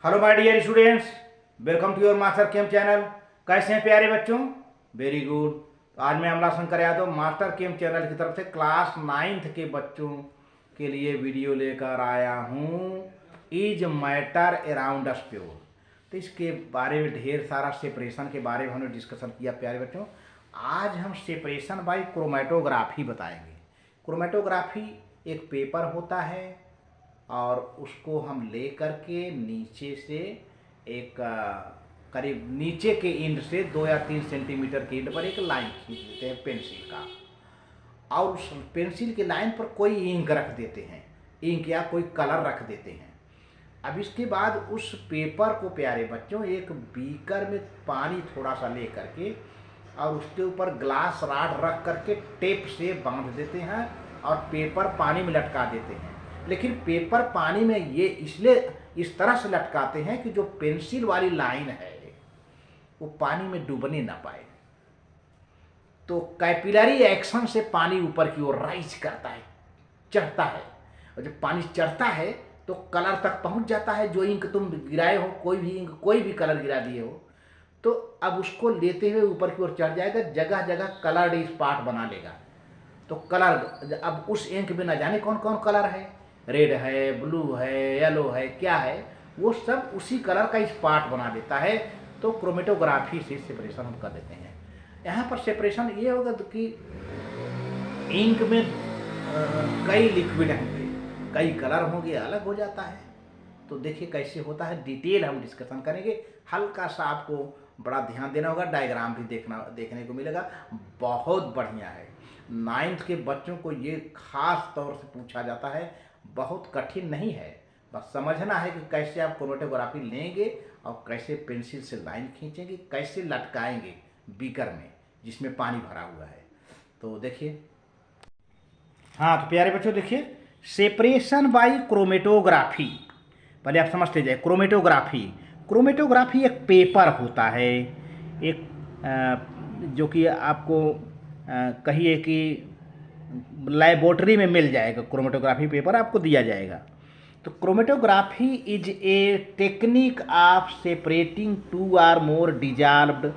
Hello my dear students, welcome to your master chem channel. कैसे हैं प्यारे बच्चों? Very good. तो आज मैं Amla Shankar Yadav master chem channel की तरफ से क्लास 9th के बच्चों के लिए वीडियो लेकर आया हूँ। Is matter around us pure. तो इसके बारे में ढेर सारा सेपरेशन के बारे में हमने डिस्कशन किया प्यारे बच्चों। आज हम सेपरेशन बाय क्रोमेटोग्राफी बताएंगे। क्रोमेटोग्राफी एक पेपर होता है और उसको हम ले करके नीचे से एक करीब नीचे के इंड से 2 या 3 सेंटीमीटर के इंड पर एक लाइन खींच देते हैं पेंसिल का, और उस पेंसिल की लाइन पर कोई इंक रख देते हैं, इंक या कोई कलर रख देते हैं। अब इसके बाद उस पेपर को प्यारे बच्चों एक बीकर में पानी थोड़ा सा ले करके और उसके ऊपर ग्लास रॉड रख करके टेप से बांध देते हैं और पेपर पानी में लटका देते हैं। लेकिन पेपर पानी में ये इसलिए इस तरह से लटकाते हैं कि जो पेंसिल वाली लाइन है वो पानी में डूबने ना पाए। तो कैपिलरी एक्शन से पानी ऊपर की ओर राइज करता है, चढ़ता है, और जब पानी चढ़ता है तो कलर तक पहुंच जाता है। जो इंक तुम गिराए हो, कोई भी इंक, कोई भी कलर गिरा दिए हो, तो अब उसको लेते हुए ऊपर की ओर चढ़ जाएगा, जगह जगह कलर्ड स्पॉट बना लेगा। तो कलर अब उस इंक में न जाने कौन कौन कलर है, रेड है, ब्लू है, येलो है, क्या है, वो सब उसी कलर का स्पॉट बना देता है। तो क्रोमेटोग्राफी से सेपरेशन हम कर देते हैं। यहाँ पर सेपरेशन ये होगा कि इंक में कई लिक्विड होंगे, कई कलर होंगे, अलग हो जाता है। तो देखिए कैसे होता है, डिटेल हम डिस्कशन करेंगे। हल्का सा आपको बड़ा ध्यान देना होगा, डायग्राम भी देखने को मिलेगा, बहुत बढ़िया है। 9th के बच्चों को ये खास तौर से पूछा जाता है, बहुत कठिन नहीं है, बस समझना है कि कैसे आप क्रोमेटोग्राफी लेंगे और कैसे पेंसिल से लाइन खींचेंगे, कैसे लटकाएंगे बीकर में जिसमें पानी भरा हुआ है। तो देखिए, हाँ तो प्यारे बच्चों देखिए, सेपरेशन बाय क्रोमेटोग्राफी पहले आप समझते जाए। क्रोमेटोग्राफी एक पेपर होता है, एक जो कि आपको कहिए कि लैबोरेटरी में मिल जाएगा। क्रोमेटोग्राफी पेपर आपको दिया जाएगा। तो chromatography is a technique of separating 2 or more dissolved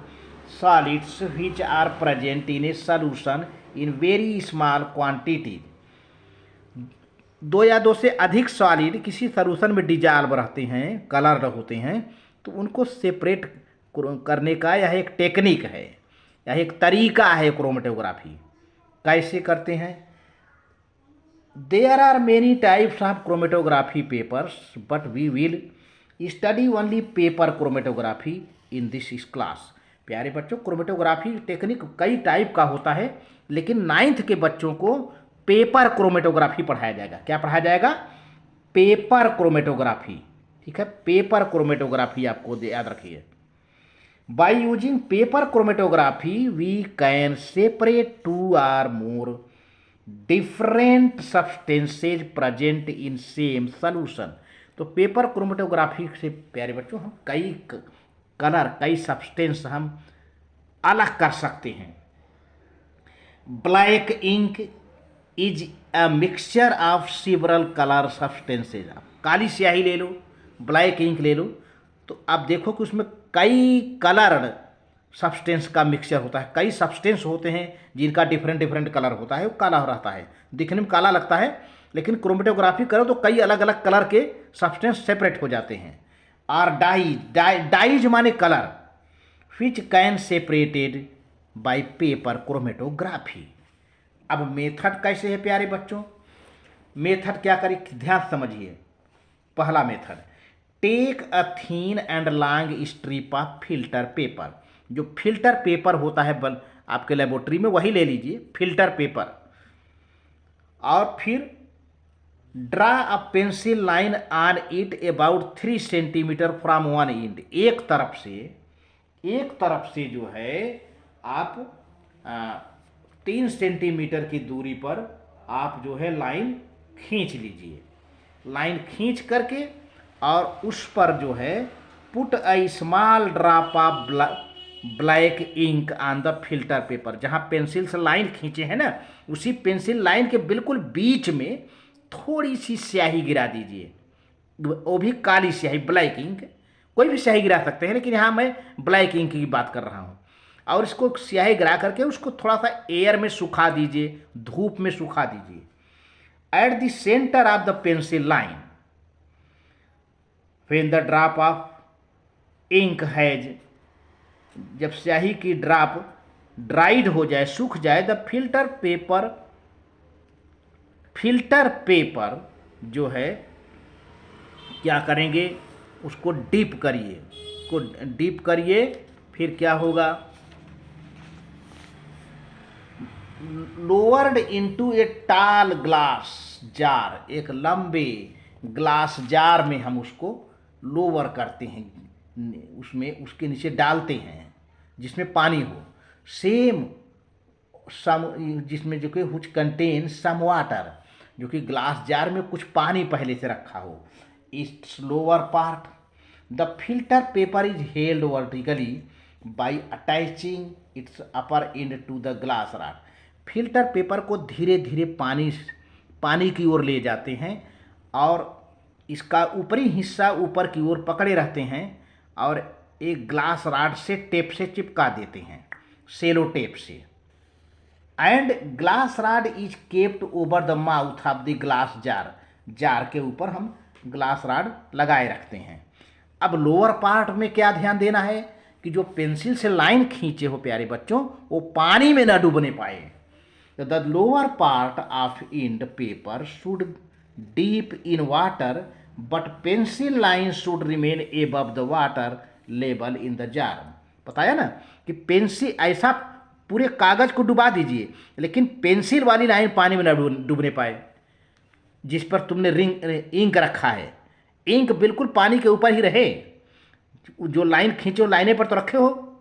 solids which are present in a solution in very small quantities। 2 या 2 से अधिक सॉलिड किसी सॉल्यूशन में डिजॉल्व रहते हैं, कलर होते हैं, तो उनको सेपरेट करने का यह एक टेक्निक है, यह एक तरीका है क्रोमेटोग्राफी। कैसे करते हैं? There are many types of chromatography papers but we will study only paper chromatography in this class. प्यारे बच्चों, क्रोमेटोग्राफी टेक्निक कई टाइप का होता है, लेकिन 9th के बच्चों को पेपर क्रोमेटोग्राफी पढ़ाया जाएगा। क्या पढ़ाया जाएगा? Paper chromatography. ठीक है, पेपर क्रोमेटोग्राफी आपको याद रखिए। By using paper chromatography, we can separate 2 or more different substances present in same solution। तो पेपर क्रोमेटोग्राफी से प्यारे बच्चों हम कई कलर, कई सब्सटेंस हम अलग कर सकते हैं। Black ink is a mixture of several colour substances. आप काली स्याही ले लो, ब्लैक इंक ले लो, तो आप देखो कि उसमें कई कलर्ड सब्सटेंस का मिक्सचर होता है। कई सब्सटेंस होते हैं जिनका डिफरेंट डिफरेंट कलर होता है, वो काला रहता है, दिखने में काला लगता है, लेकिन क्रोमेटोग्राफी करो तो कई अलग अलग कलर के सब्सटेंस सेपरेट हो जाते हैं। और डाइज माने colour, which can separated by paper chromatography. अब मेथड कैसे है प्यारे बच्चों? मेथड क्या करें, ध्यान समझिए। पहला method, take a thin and long strip of filter paper. जो फिल्टर पेपर होता है आपके लेबोरेटरी में, वही ले लीजिए, फिल्टर पेपर। और फिर draw a pencil line on it about 3 centimetre from one and. एक तरफ से जो है आप 3 सेंटीमीटर की दूरी पर आप जो है लाइन खींच लीजिए। लाइन खींच करके और उस पर जो है put a small drop of black ink on the filter paper. जहाँ पेंसिल से लाइन खींचे हैं ना, उसी पेंसिल लाइन के बिल्कुल बीच में थोड़ी सी स्याही गिरा दीजिए। वो भी काली स्याही, ब्लैक इंक। कोई भी स्याही गिरा सकते हैं, लेकिन यहाँ मैं ब्लैक इंक की बात कर रहा हूँ। और इसको स्याही गिरा करके उसको थोड़ा सा एयर में सुखा दीजिए, धूप में सुखा दीजिए। At the centre of the pencil line when the drop of ink has, जब स्याही की ड्रॉप ड्राइड हो जाए, सूख जाए, द फिल्टर पेपर जो है क्या करेंगे, उसको डीप करिए, को डीप करिए। फिर क्या होगा, लोअर्ड इनटू ए टाल ग्लास जार, एक लंबे ग्लास जार में हम उसको लोअर करते हैं, उसमें उसके नीचे डालते हैं जिसमें पानी हो, सेम सम, जिसमें जो कि व्हिच कंटेन सम वाटर, जो कि ग्लास जार में कुछ पानी पहले से रखा हो। Its lower part, the filter paper is held vertically by attaching its upper end to the glass rod. Filter paper को धीरे धीरे पानी की ओर ले जाते हैं और इसका ऊपरी हिस्सा ऊपर की ओर पकड़े रहते हैं और एक ग्लास रॉड से टेप से चिपका देते हैं, सेलो टेप से। And glass rod is kept over the mouth of the glass jar, jar के ऊपर हम ग्लास रॉड लगाए रखते हैं। अब लोअर पार्ट में क्या ध्यान देना है कि जो पेंसिल से लाइन खींचे हो प्यारे बच्चों, वो पानी में ना डूबने पाए। The lower part of end paper should deep in water but pencil line should remain above the water level in the jar. बताया ना कि पेंसिल, ऐसा पूरे कागज को डुबा दीजिए लेकिन पेंसिल वाली लाइन पानी में न डूबने पाए। जिस पर तुमने इंक रखा है, इंक बिल्कुल पानी के ऊपर ही रहे। जो लाइन खींचो, लाइने पर तो रखे हो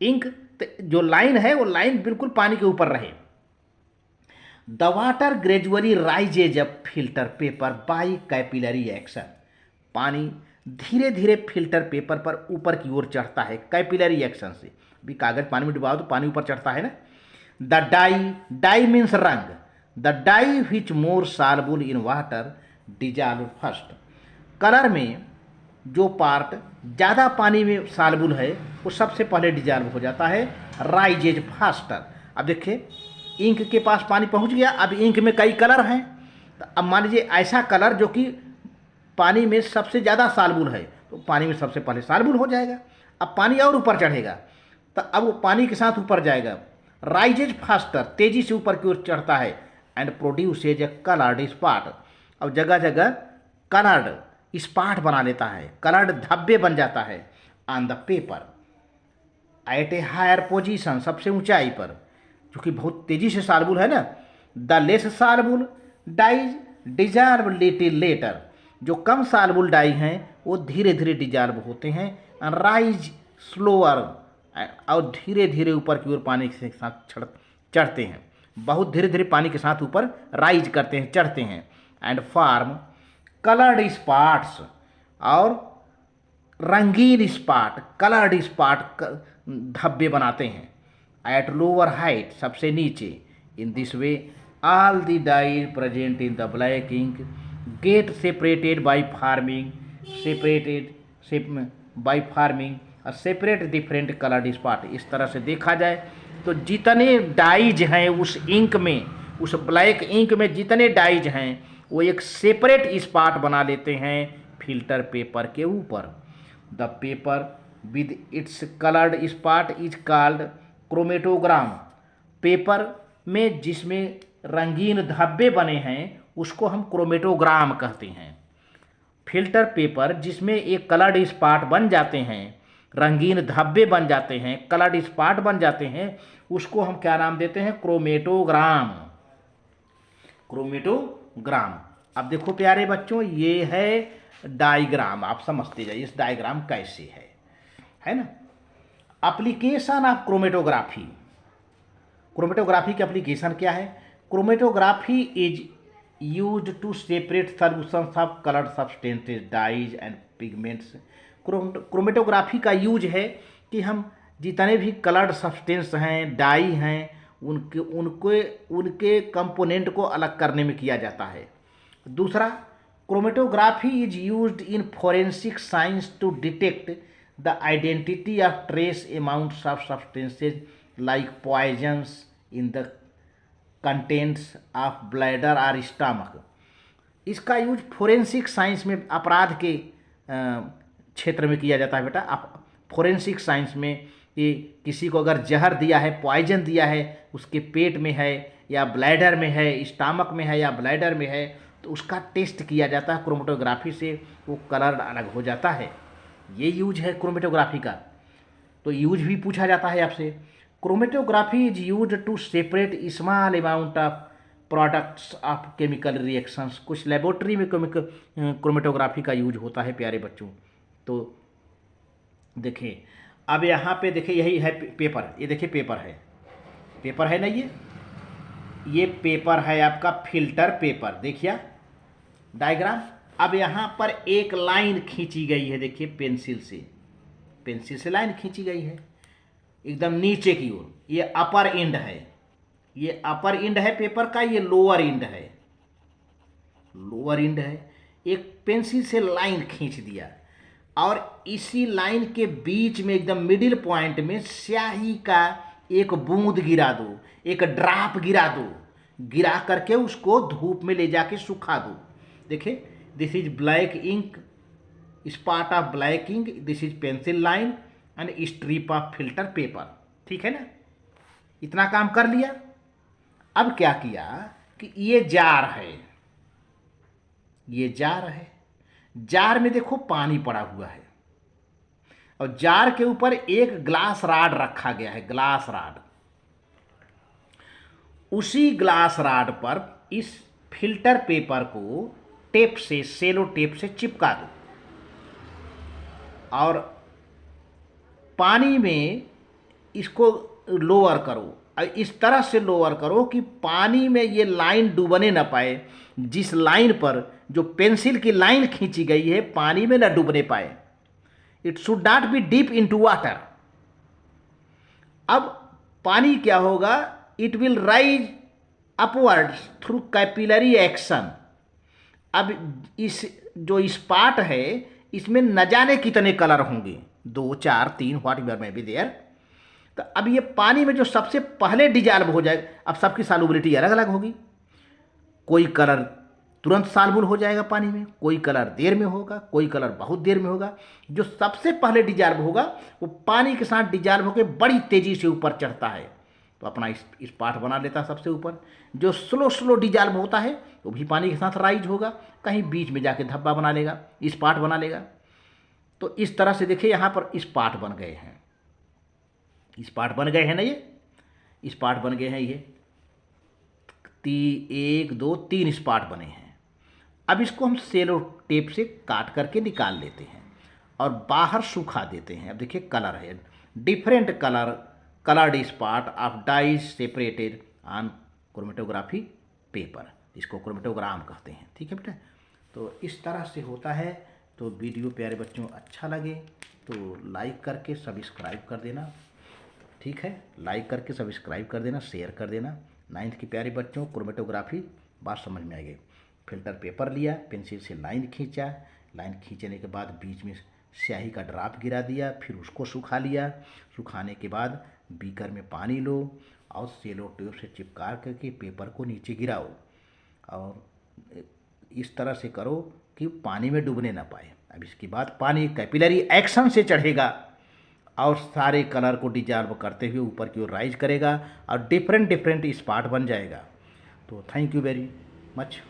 इंक, जो लाइन है वो लाइन बिल्कुल पानी के ऊपर रहे। The water gradually rises up filter paper by capillary action, पानी धीरे धीरे फिल्टर पेपर पर ऊपर की ओर चढ़ता है कैपिलरी एक्शन से। भी कागज पानी में डुबाओ तो पानी ऊपर चढ़ता है ना। द डाई मीन्स रंग, the dye which more soluble in water dissolve first, colour में जो पार्ट ज़्यादा पानी में सॉल्युबल है वो सबसे पहले डिजॉल्व हो जाता है, राइजेज फास्टर। अब देखिए इंक के पास पानी पहुंच गया, अब इंक में कई कलर हैं, तो अब मान लीजिए ऐसा कलर जो कि पानी में सबसे ज़्यादा सॉल्युबल है तो पानी में सबसे पहले सॉल्युबल हो जाएगा। अब पानी और ऊपर चढ़ेगा तो अब वो पानी के साथ ऊपर जाएगा, राइजेज फास्टर, तेज़ी से ऊपर की ओर चढ़ता है। And produces A coloured spot, अब जगह जगह कलर्ड स्पॉट बना लेता है, कलर्ड धब्बे बन जाता है on the paper at a higher position, सबसे ऊंचाई पर, जो कि बहुत तेज़ी से सॉल्युबल है ना। The less soluble dyes dissolve little later, जो कम सॉल्युबल डाई हैं वो धीरे धीरे डिजॉल्व होते हैं। राइज स्लोअर, और धीरे धीरे ऊपर की ओर पानी के साथ चढ़ते हैं, बहुत धीरे धीरे पानी के साथ ऊपर राइज करते हैं, चढ़ते हैं। एंड फॉर्म कलर्ड स्पॉट्स, और रंगीन स्पॉट, कलर्ड स्पॉट धब्बे बनाते हैं। एट लोअर हाइट, सबसे नीचे। In this way all the dye present in the black ink get separated by forming, separate different coloured spot. इस तरह से देखा जाए तो जितने डाइज हैं उस इंक में, उस ब्लैक इंक में जितने डाइज हैं वो एक सेपरेट स्पॉट बना लेते हैं फिल्टर पेपर के ऊपर। The paper with its coloured spot is called chromatogram, paper में जिसमें रंगीन धब्बे बने हैं उसको हम क्रोमेटोग्राम कहते हैं। फिल्टर पेपर जिसमें एक कलर्ड स्पॉट बन जाते हैं, रंगीन धब्बे बन जाते हैं, कलर्ड स्पॉट बन जाते हैं, उसको हम क्या नाम देते हैं, क्रोमेटोग्राम। क्रोमेटोग्राम। अब देखो प्यारे बच्चों, ये है डायग्राम, आप समझते जाइए इस डायग्राम कैसे है ना। एप्लीकेशन ऑफ क्रोमेटोग्राफी, क्रोमेटोग्राफी की एप्लीकेशन क्या है। Chromatography is used to separate solutions of coloured substances, dyes and pigments. Chromatography का यूज है कि हम जितने भी कलर्ड सब्सटेंस हैं, डाई हैं, उनके कंपोनेंट को अलग करने में किया जाता है। दूसरा, chromatography is used in forensic science to detect the identity of trace amounts of substances like poisons in the contents of bladder और स्टमक। इसका यूज फोरेंसिक साइंस में, अपराध के क्षेत्र में किया जाता है बेटा। आप फोरेंसिक साइंस में कि किसी को अगर जहर दिया है, पॉइजन दिया है, उसके पेट में है या ब्लैडर में है, स्टमक में है या ब्लैडर में है, तो उसका टेस्ट किया जाता है क्रोमेटोग्राफी से, वो कलर अलग हो जाता है। ये यूज है क्रोमेटोग्राफी का। तो यूज भी पूछा जाता है आपसे। Chromatography is use to separate small amount of products of chemical reactions. कुछ लेबोरेटरी में क्रोमेटोग्राफी का यूज होता है प्यारे बच्चों। तो देखिए अब यहाँ पे देखिए यही है पेपर, ये देखिए पेपर है ना, ये पेपर है आपका फिल्टर पेपर। देखिए डायग्राम। अब यहाँ पर एक लाइन खींची गई है, देखिए पेंसिल से लाइन खींची गई है एकदम नीचे की ओर। ये अपर एंड है, ये अपर एंड है पेपर का, ये लोअर एंड है। एक पेंसिल से लाइन खींच दिया और इसी लाइन के बीच में एकदम मिडिल पॉइंट में स्याही का एक बूंद गिरा दो, एक ड्रॉप गिरा दो। गिरा करके उसको धूप में ले जाके सुखा दो। देखिए this is black ink, spot of black ink, this is pencil line and strip of filter paper. ठीक है ना, इतना काम कर लिया। अब क्या किया कि ये जार है, जार में देखो पानी पड़ा हुआ है और जार के ऊपर एक ग्लास राड रखा गया है, ग्लास राड। उसी ग्लास राड पर इस फिल्टर पेपर को टेप से, सेलो टेप से चिपका दो और पानी में इसको लोअर करो। इस तरह से लोअर करो कि पानी में ये लाइन डूबने ना पाए। जिस लाइन पर जो पेंसिल की लाइन खींची गई है पानी में ना डूबने पाए। It should not be deep into water. अब पानी क्या होगा, it will rise upwards through capillary action. अब इस जो स्पॉट है इसमें न जाने कितने कलर होंगे, 2, 4, 3 whatever may be there. तो अब ये पानी में जो सबसे पहले डिजॉल्व हो जाएगा, अब सबकी सॉल्युबिलिटी अलग अलग होगी। कोई कलर तुरंत सॉल्युबल हो जाएगा पानी में, कोई कलर देर में होगा, कोई कलर बहुत देर में होगा। जो सबसे पहले डिजॉल्व होगा वो पानी के साथ डिजॉल्व होकर बड़ी तेज़ी से ऊपर चढ़ता है, तो अपना इस पार्ट बना लेता है सबसे ऊपर। जो स्लो डिजॉल्व होता है वो भी पानी के साथ राइज होगा, कहीं बीच में जाके धब्बा बना लेगा, इस पार्ट बना लेगा। तो इस तरह से देखिए यहाँ पर इस पार्ट बन गए हैं, इस पार्ट बन गए हैं ना, ये इस पार्ट बन गए हैं। ये 1, 2, 3 इस पार्ट बने हैं। अब इसको हम सेलो टेप से काट करके निकाल लेते हैं और बाहर सुखा देते हैं। अब देखिए कलर है, different coloured spot of dyes separated on chromatography paper. इसको क्रोमेटोग्राम कहते हैं। ठीक है बेटा, तो इस तरह से होता है। तो वीडियो प्यारे बच्चों अच्छा लगे तो लाइक करके सब्सक्राइब कर देना। ठीक है, लाइक करके सब्सक्राइब कर देना, शेयर कर देना। 9th के प्यारे बच्चों क्रोमेटोग्राफी बात समझ में आ गई। फिल्टर पेपर लिया, पेंसिल से लाइन खींचा, लाइन खींचने के बाद बीच में स्याही का ड्रॉप गिरा दिया, फिर उसको सुखा लिया। सुखाने के बाद बीकर में पानी लो और सेलो टेप से चिपका करके पेपर को नीचे गिराओ और इस तरह से करो कि पानी में डूबने ना पाए। अब इसके बाद पानी कैपिलरी एक्शन से चढ़ेगा और सारे कलर को डिजॉल्व करते हुए ऊपर की ओर राइज करेगा और डिफरेंट स्पॉट बन जाएगा। तो थैंक यू वेरी मच।